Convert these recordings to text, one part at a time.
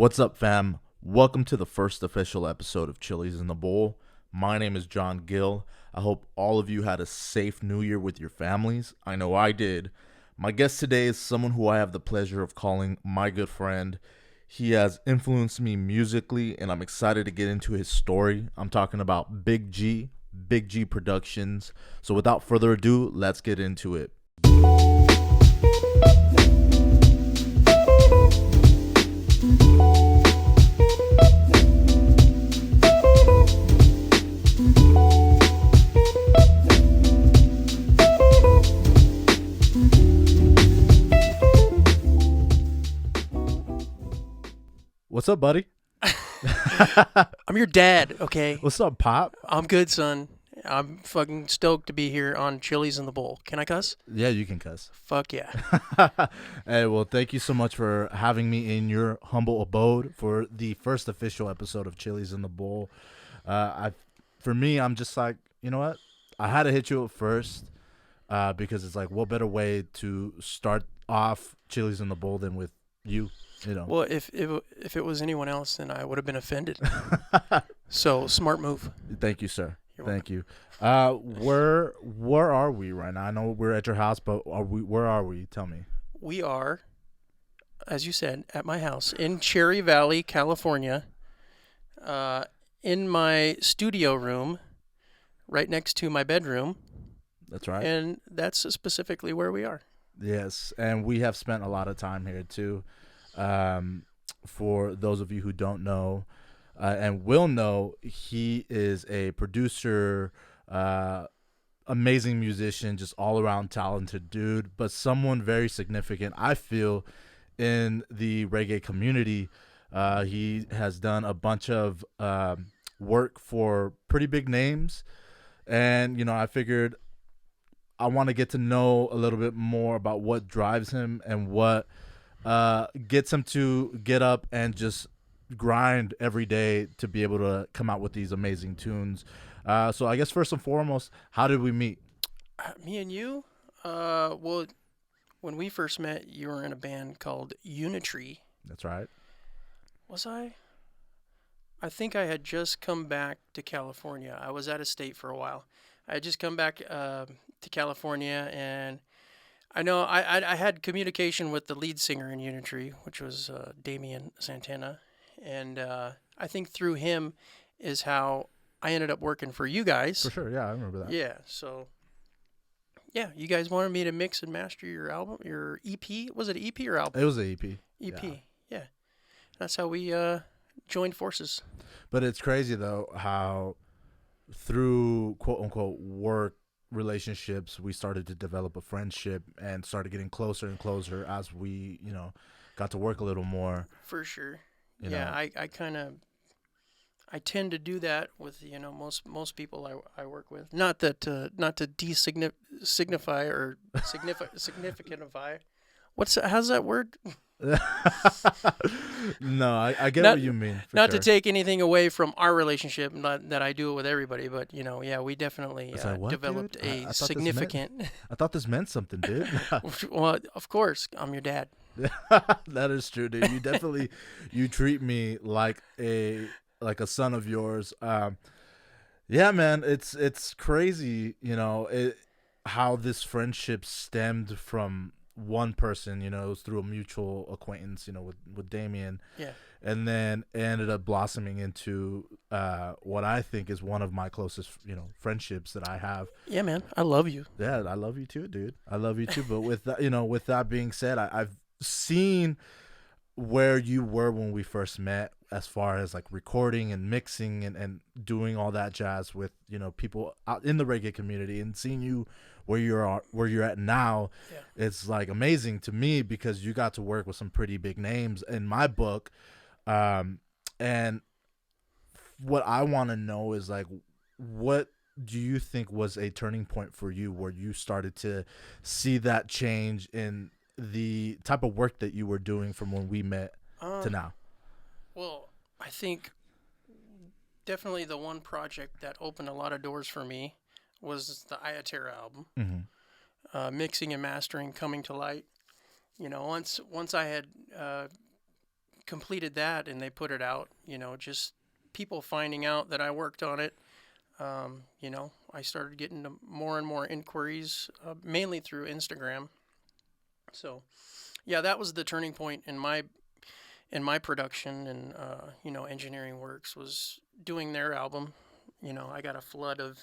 What's up, fam? Welcome to the first official episode of Chili's in the Bowl. My name is John Gill. I hope all of you had a safe new year with your families. I know I did. My guest today is someone who I have the pleasure of calling my good friend. He has influenced me musically, and I'm excited to get into his story. I'm talking about Big G Productions. So without further ado, let's get into it. What's up, buddy? I'm your dad, okay? What's up, Pop? I'm good, son. I'm fucking stoked to be here on Chili's in the Bowl. Can I cuss? Yeah, you can cuss. Fuck yeah. Hey, well, thank you so much for having me in your humble abode for the first official episode of Chili's in the Bowl. For me, I'm just like, you know what? I had to hit you up first because it's like, what better way to start off Chili's in the Bowl than with you? You know. Well, if it was anyone else, then I would have been offended. So, smart move. Thank you, sir. You're Thank you. Where are we right now? I know we're at your house, but where are we? Tell me. We are, as you said, at my house in Cherry Valley, California, in my studio room, right next to my bedroom. That's right. And that's specifically where we are. Yes, and we have spent a lot of time here too. For those of you who don't know and will know, he is a producer, amazing musician, just all around talented dude, but someone very significant, I feel, in the reggae community. He has done a bunch of work for pretty big names, and you know, I figured I want to get to know a little bit more about what drives him and what gets him to get up and just grind every day to be able to come out with these amazing tunes. So I guess first and foremost, how did we meet? Me and you? Well, when we first met, you were in a band called Unitree. That's right. Was I? I think I had just come back to California. I was out of state for a while. I had just come back to California, and I know I had communication with the lead singer in Unitree, which was Damian Santana, and I think through him is how I ended up working for you guys. For sure, yeah, I remember that. Yeah, so yeah, you guys wanted me to mix and master your album, your EP. Was it an EP or album? It was an EP. EP, yeah. That's how we joined forces. But it's crazy though how through quote unquote work relationships we started to develop a friendship and started getting closer and closer as we, you know, got to work a little more. For sure. You Yeah, know. I tend to do that with, you know, most people I work with. Not to signify or significantify. How's that word? No, I get what you mean. Not sure. to take anything away from our relationship, not that I do it with everybody, but you know, yeah, we definitely Like, developed dude? a I significant. I thought this meant something, dude. Well, of course, I'm your dad. That is true, dude. You definitely you treat me like a son of yours. Yeah, man, it's crazy, you know, how this friendship stemmed from one person, you know. It was through a mutual acquaintance, you know, with Damien. Yeah. And then it ended up blossoming into what I think is one of my closest, you know, friendships that I have. Yeah, man, I love you. Yeah, I love you too, dude. I love you too. But with that, you know, with that being said, I've seen where you were when we first met, as far as like recording and mixing and doing all that jazz with, you know, people out in the reggae community, and seeing you where you're at now. Yeah. It's like amazing to me because you got to work with some pretty big names in my book. And what I want to know is like, what do you think was a turning point for you where you started to see that change in the type of work that you were doing from when we met to now? Well, I think definitely the one project that opened a lot of doors for me was the Ayaterra album. Mm-hmm. Mixing and mastering, coming to light. You know, once I had completed that and they put it out, just people finding out that I worked on it. I started getting more and more inquiries, mainly through Instagram. So, yeah, that was the turning point in my production and engineering works was doing their album. I got a flood of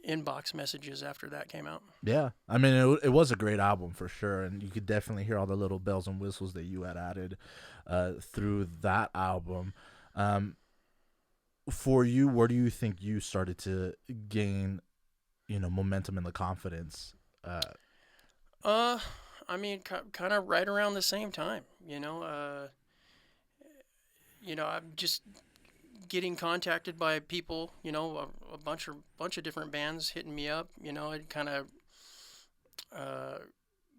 inbox messages after that came out. Yeah, I mean, it was a great album for sure, and you could definitely hear all the little bells and whistles that you had added through that album. Um, for you, where do you think you started to gain, momentum and the confidence? Uh, Uh, I mean, kind of right around the same time. I'm just getting contacted by people. A bunch of different bands hitting me up. It kind of uh,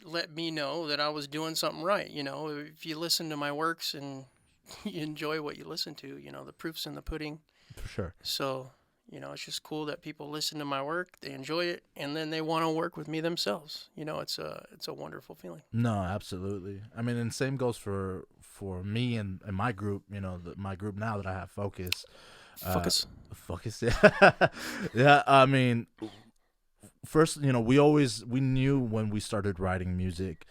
let me know that I was doing something right. If you listen to my works and you enjoy what you listen to, the proof's in the pudding. for sure. So, it's just cool that people listen to my work, they enjoy it, and then they want to work with me themselves. It's a wonderful feeling. No, absolutely. I mean, and same goes for me and my group. My group now that I have Focus. Focus. Focus. Yeah, yeah. I mean, first, we knew when we started writing music,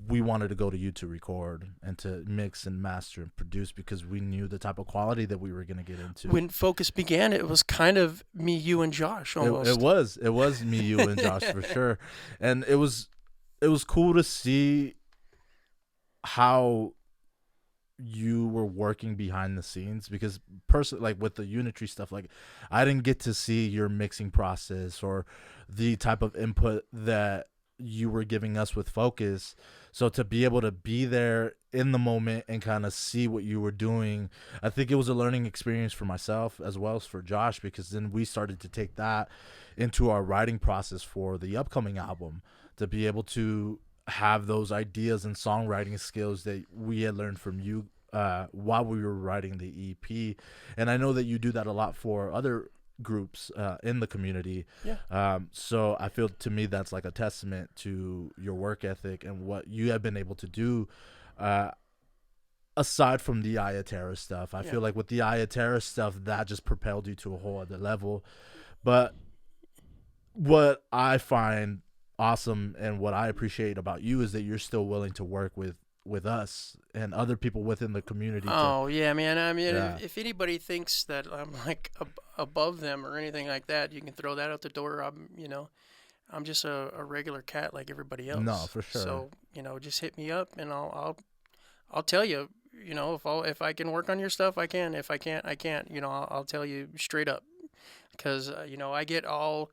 we wanted to go to you to record and to mix and master and produce because we knew the type of quality that we were going to get into. When Focus began, it was kind of me, you, and Josh almost. It was me, you, and Josh for sure, and it was cool to see how you were working behind the scenes because personally, like with the Unitree stuff, like I didn't get to see your mixing process or the type of input that you were giving us with Focus. So to be able to be there in the moment and kind of see what you were doing, I think it was a learning experience for myself as well as for Josh, because then we started to take that into our writing process for the upcoming album, to be able to have those ideas and songwriting skills that we had learned from you while we were writing the EP. And I know that you do that a lot for other groups in the community. Yeah. So I feel, to me, that's like a testament to your work ethic and what you have been able to do aside from the Ayaterra stuff. I feel like with the Ayaterra stuff, that just propelled you to a whole other level. But what I find awesome and what I appreciate about you is that you're still willing to work with us and other people within the community. Yeah, man. I mean, if anybody thinks that I'm like above them or anything like that, you can throw that out the door. I'm just a regular cat like everybody else. No, for sure. So just hit me up and I'll tell you. If I can work on your stuff, I can. If I can't, I can't. I'll tell you straight up, because I get all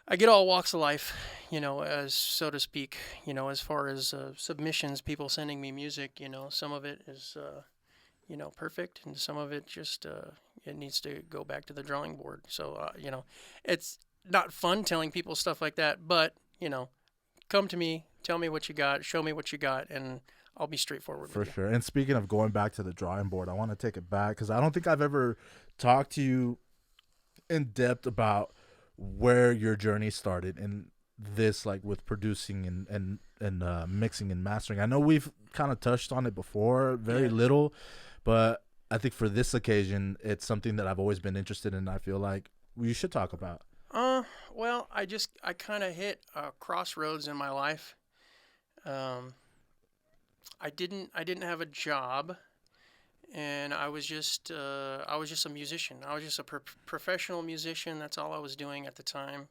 walks of life, as so to speak, as far as submissions, people sending me music, some of it is, perfect, and some of it just, it needs to go back to the drawing board. So, it's not fun telling people stuff like that, but, come to me, tell me what you got, show me what you got, and I'll be straightforward for with you. sure. And speaking of going back to the drawing board, I want to take it back because I don't think I've ever talked to you in depth about where your journey started in this, like with producing and mixing and mastering. I know we've kind of touched on it before, very little, but I think for this occasion, it's something that I've always been interested in. I feel like we should talk about. Well, I kind of hit a crossroads in my life. I didn't have a job, and I was just a musician. I was just a professional musician. That's all I was doing at the time.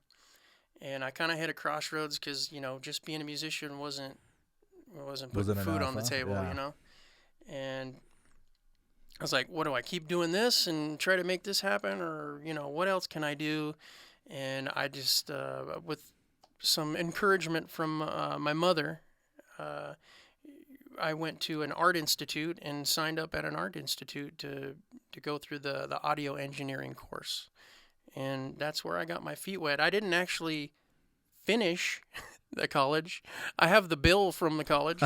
And I kind of hit a crossroads because, just being a musician wasn't putting food on the table, And I was like, what do I keep doing this and try to make this happen? Or, what else can I do? And I just, with some encouragement from my mother, I went to an art institute and signed up at an art institute to go through the audio engineering course. And that's where I got my feet wet. I didn't actually finish the college. I have the bill from the college.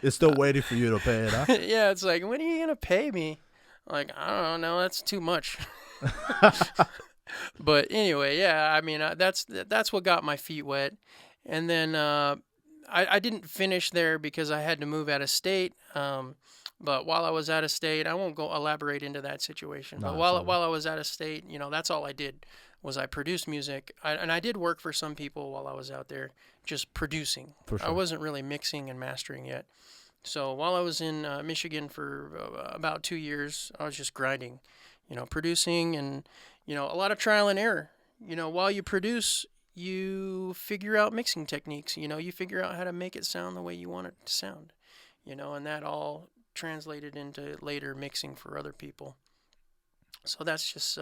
It's still waiting for you to pay it, huh? Yeah, it's like, when are you going to pay me? Like, I don't know, that's too much. But anyway, yeah, I mean, that's what got my feet wet. And then I didn't finish there because I had to move out of state. But while I was out of state, I won't go elaborate into that situation. But No, it's all good. while I was out of state, that's all I did was I produced music. And I did work for some people while I was out there, just producing. For I sure. wasn't really mixing and mastering yet. So while I was in Michigan for about 2 years, I was just grinding, producing and a lot of trial and error. While you produce, you figure out mixing techniques. You figure out how to make it sound the way you want it to sound. And that all translated into later mixing for other people. So that's just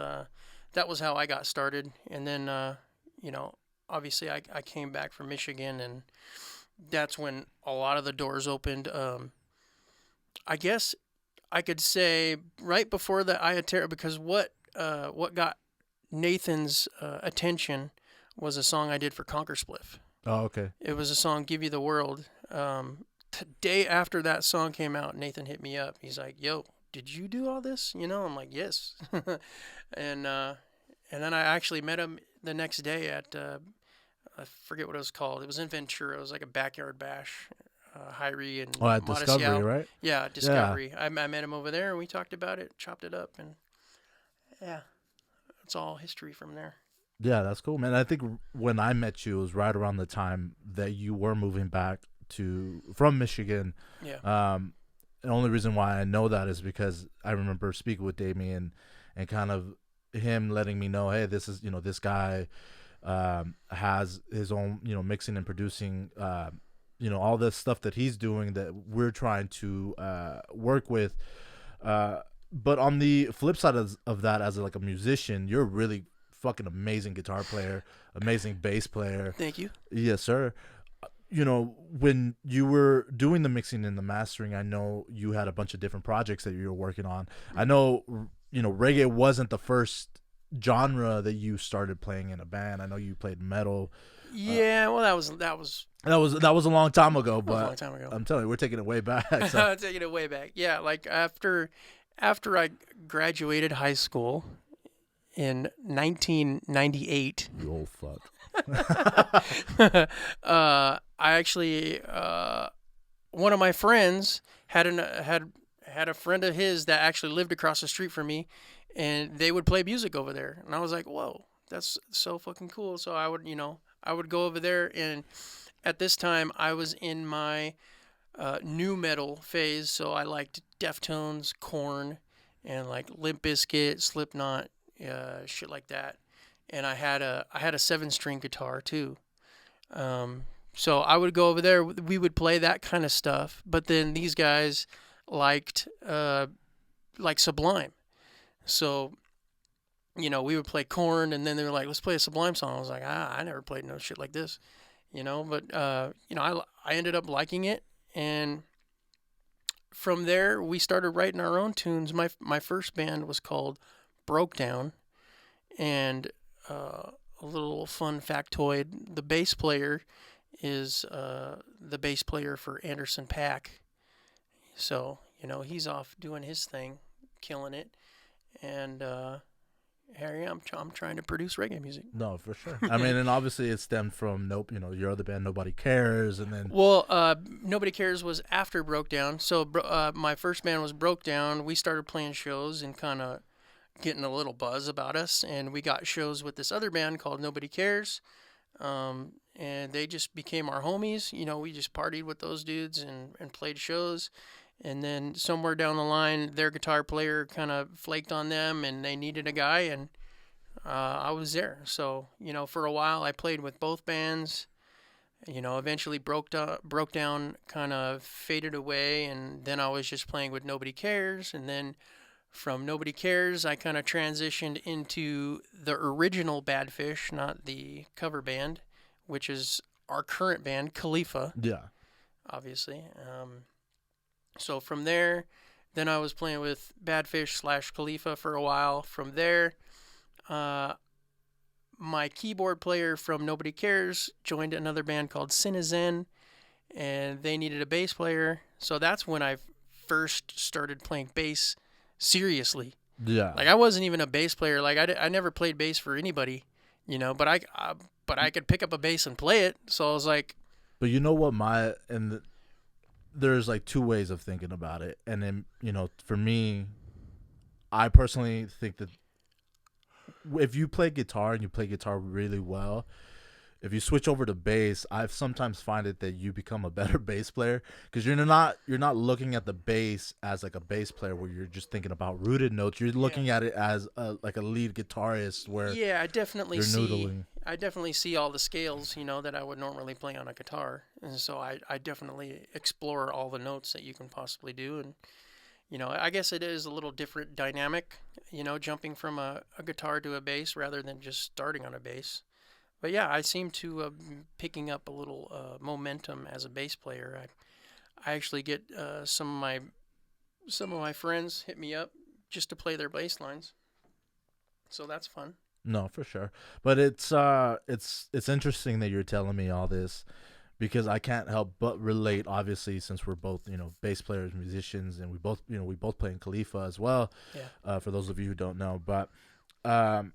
that was how I got started. And then obviously I came back from Michigan, and that's when a lot of the doors opened. I guess I could say right before the Iatera, because what got Nathan's attention was a song I did for Conquer Spliff. Oh, okay. It was a song, Give You the World. The day after that song came out, Nathan hit me up. He's like, yo, did you do all this? I'm like, yes. and then I actually met him the next day at, I forget what it was called. It was in Ventura. It was like a backyard bash. Hyrie and Oh, at Modest Discovery, Yao. right? Yeah, Discovery. I met him over there, and we talked about it, chopped it up, and yeah, it's all history from there. Yeah, that's cool, man. I think when I met you, it was right around the time that you were moving back from Michigan. Yeah. The only reason why I know that is because I remember speaking with Damien and kind of him letting me know, hey, this is, this guy has his own, mixing and producing, all this stuff that he's doing that we're trying to work with. But on the flip side of that, as like a musician, you're a really fucking amazing guitar player, amazing bass player. Thank you. Yes, sir. When you were doing the mixing and the mastering, I know you had a bunch of different projects that you were working on. I know, reggae wasn't the first genre that you started playing in a band. I know you played metal. Yeah, well, that was That was a long time ago, but a long time ago. I'm telling you, we're taking it way back. So. Taking it way back. Yeah, like after I graduated high school in 1998. You old fuck. I actually one of my friends had a friend of his that actually lived across the street from me, and they would play music over there, and I was like, whoa, that's so fucking cool. So I would go over there, and at this time I was in my new metal phase, so I liked Deftones, Korn, and like Limp Bizkit, Slipknot, shit like that. And I had a 7-string guitar too. So I would go over there. We would play that kind of stuff. But then these guys liked Sublime. So we would play Korn, and then they were like, "Let's play a Sublime song." I was like, I never played no shit like this, But I ended up liking it, and from there we started writing our own tunes. My first band was called Broke Down, and a little fun factoid: the bass player is the bass player for Anderson .Paak. So he's off doing his thing, killing it, and Harry, I'm trying to produce reggae music. No, for sure. I mean, and obviously it stemmed from your other band, Nobody Cares, and then Nobody Cares was after Broke Down. So my first band was Broke Down. We started playing shows and kind of getting a little buzz about us, and we got shows with this other band called Nobody Cares, and they just became our homies. We just partied with those dudes and played shows, and then somewhere down the line their guitar player kind of flaked on them, and they needed a guy, and I was there. So for a while I played with both bands. Eventually Broke Down kind of faded away, and then I was just playing with Nobody Cares, and then from Nobody Cares, I kind of transitioned into the original Badfish, not the cover band, which is our current band, Khalifa. Yeah. Obviously. So from there, then I was playing with Badfish / Khalifa for a while. From there, my keyboard player from Nobody Cares joined another band called Citizen, and they needed a bass player. So that's when I first started playing bass seriously. Yeah. Like I wasn't even a bass player. Like I never played bass for anybody, but I could pick up a bass and play it. So I was like, But you know what, there's like two ways of thinking about it, and then for me, I personally think that if you play guitar and you play guitar really well, if you switch over to bass, I've sometimes find it that you become a better bass player because you're not looking at the bass as like a bass player where you're just thinking about rooted notes. You're Yeah. looking at it as like a lead guitarist where Yeah, I definitely you're see. noodling. I definitely see all the scales, that I would normally play on a guitar, and so I definitely explore all the notes that you can possibly do, and I guess it is a little different dynamic, jumping from a guitar to a bass rather than just starting on a bass. But yeah, I seem to picking up a little momentum as a bass player. I actually get some of my friends hit me up just to play their bass lines, so that's fun. No, for sure. But it's interesting that you're telling me all this because I can't help but relate. Obviously, since we're both bass players, musicians, and we both play in Khalifa as well. Yeah. For those of you who don't know, but um,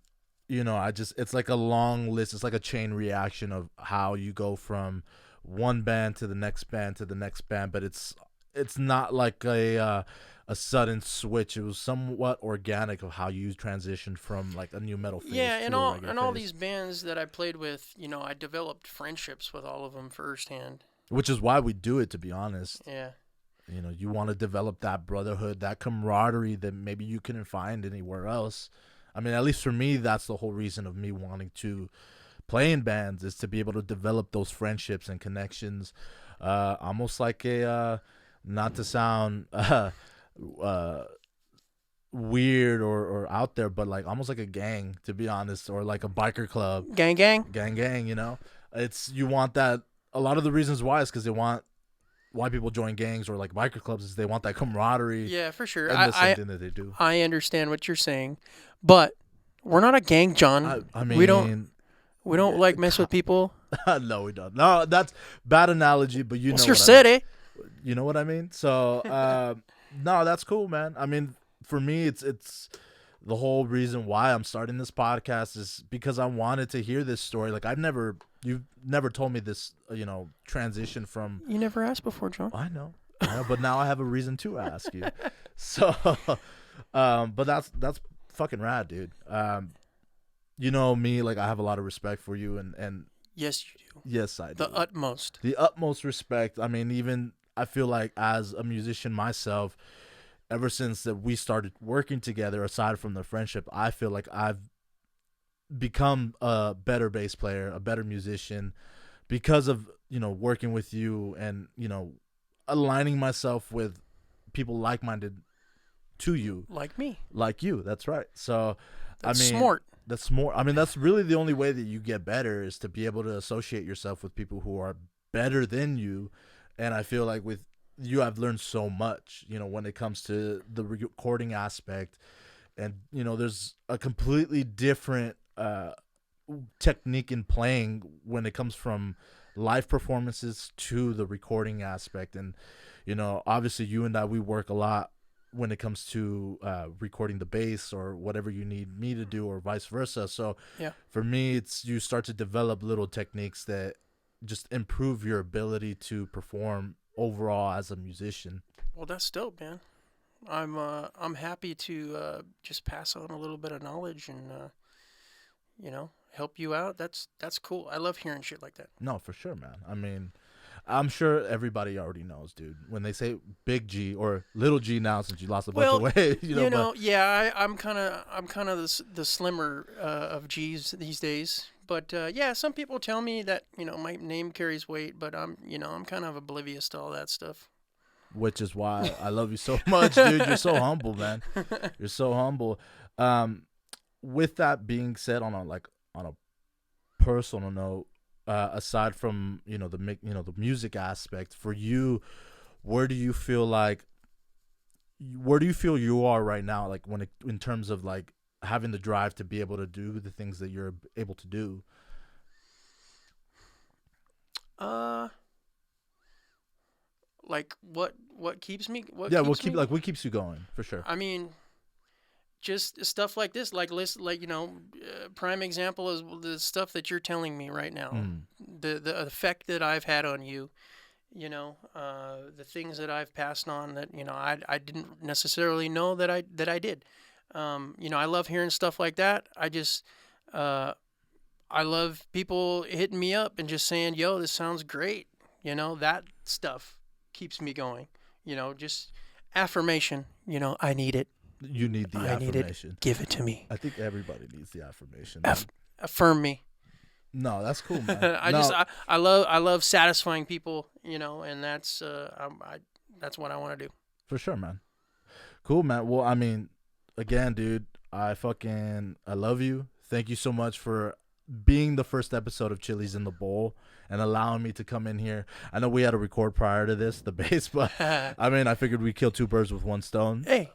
I just it's like a long list. It's like a chain reaction of how you go from one band to the next band to the next band, but it's not like a sudden switch. It was somewhat organic of how you transitioned from like a new metal phase Yeah, and to a all regular and all phase, these bands that I played with, I developed friendships with all of them firsthand. which is why we do it. To be honest, Yeah. you want to develop that brotherhood, that camaraderie that maybe you couldn't find anywhere else. I mean, at least for me, that's the whole reason of me wanting to play in bands is to be able to develop those friendships and connections. Almost like not to sound uh, weird or out there, but like almost like a gang, to be honest, or like a biker club, Gang, gang. gang. It's you want that. A lot of the reasons why is because they want why people join gangs or like biker clubs is they want that camaraderie Yeah, for sure. and the same thing that they do. I understand what you're saying, but we're not a gang, I, John. I We don't mean, we don't like mess with people. no, we don't. No, that's bad analogy, but you It's know your what I mean. city. You know what I mean? So, no, that's cool, man. I mean, for me, it's the whole reason why I'm starting this podcast is because I wanted to hear this story. Like you've never told me this, transition from. You never asked before, John. I know, but now I have a reason to ask you. So, but that's fucking rad, dude. You know me, like I have a lot of respect for you, and Yes, you do. yes, I do. The utmost. Utmost respect. I mean, even I feel like as a musician myself, ever since that we started working together, aside from the friendship, I feel like I've become a better bass player, a better musician because of, working with you and, aligning myself with people like-minded to you, Like me. like you. That's right. So, That's I mean, smart. that's more. I mean, that's really the only way that you get better is to be able to associate yourself with people who are better than you. And I feel like with you, I've learned so much, when it comes to the recording aspect. And, there's a completely different technique in playing when it comes from live performances to the recording aspect. And, obviously you and I, we work a lot when it comes to recording the bass or whatever you need me to do or vice versa. So Yeah. for me, it's you start to develop little techniques that just improve your ability to perform overall as a musician. Well, that's dope, man. I'm happy to just pass on a little bit of knowledge and help you out. That's cool. I love hearing shit like that. No, for sure, man. I mean, I'm sure everybody already knows, dude. When they say big G or little G now, since you lost a bunch Well, of weight, yeah, I'm kind of the slimmer of G's these days. But yeah, some people tell me that my name carries weight, but I'm kind of oblivious to all that stuff. which is why I love you so much, dude. You're so humble, man. You're so humble. With that being said, on a personal note, aside from the music aspect, for you, where do you feel you are right now, like in terms of like having the drive to be able to do the things that you're able to do? Uh, like what keeps me? Yeah, what keeps you going for sure? I mean, just stuff like this, like prime example is the stuff that you're telling me right now, the effect that I've had on you, the things that I've passed on that I didn't necessarily know that I did. I love hearing stuff like that. I love people hitting me up and just saying, "Yo, this sounds great." That stuff keeps me going. Just affirmation. I need it. You need the I need affirmation. It. Give it to me. I think everybody needs the affirmation. Affirm me. No, that's cool, man. I love satisfying people, and that's what I want to do. For sure, man. Cool, man. Well, I mean, again, dude, I love you. Thank you so much for being the first episode of Chili's in the Bowl and allowing me to come in here. I know we had to record prior to this, the base, but I mean, I figured we'd kill two birds with one stone. Hey,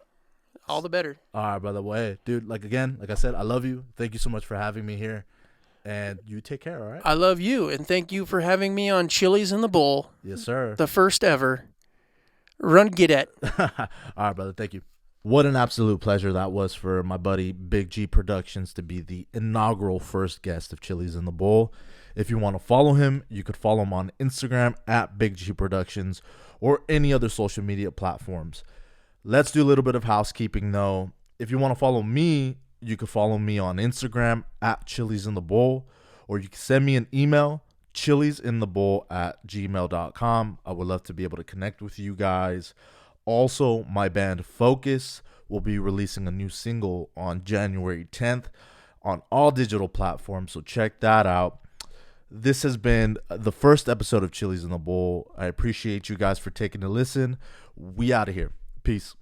all the better. All right, brother. Well, hey, dude, like I said, I love you. Thank you so much for having me here. And you take care, all right? I love you, and thank you for having me on Chili's in the Bowl. Yes, sir. The first ever. Run, get it. All right, brother. Thank you. What an absolute pleasure that was for my buddy Big G Productions to be the inaugural first guest of Chili's in the Bowl. If you want to follow him, you could follow him on Instagram at Big G Productions or any other social media platforms. Let's do a little bit of housekeeping, though. If you want to follow me, you can follow me on Instagram at Chili's in the Bowl, or you can send me an email, chilisinthebowl@gmail.com. I would love to be able to connect with you guys. Also, my band Focus will be releasing a new single on January 10th on all digital platforms, so check that out. This has been the first episode of Chili's in the Bowl. I appreciate you guys for taking a listen. We out of here. Peace.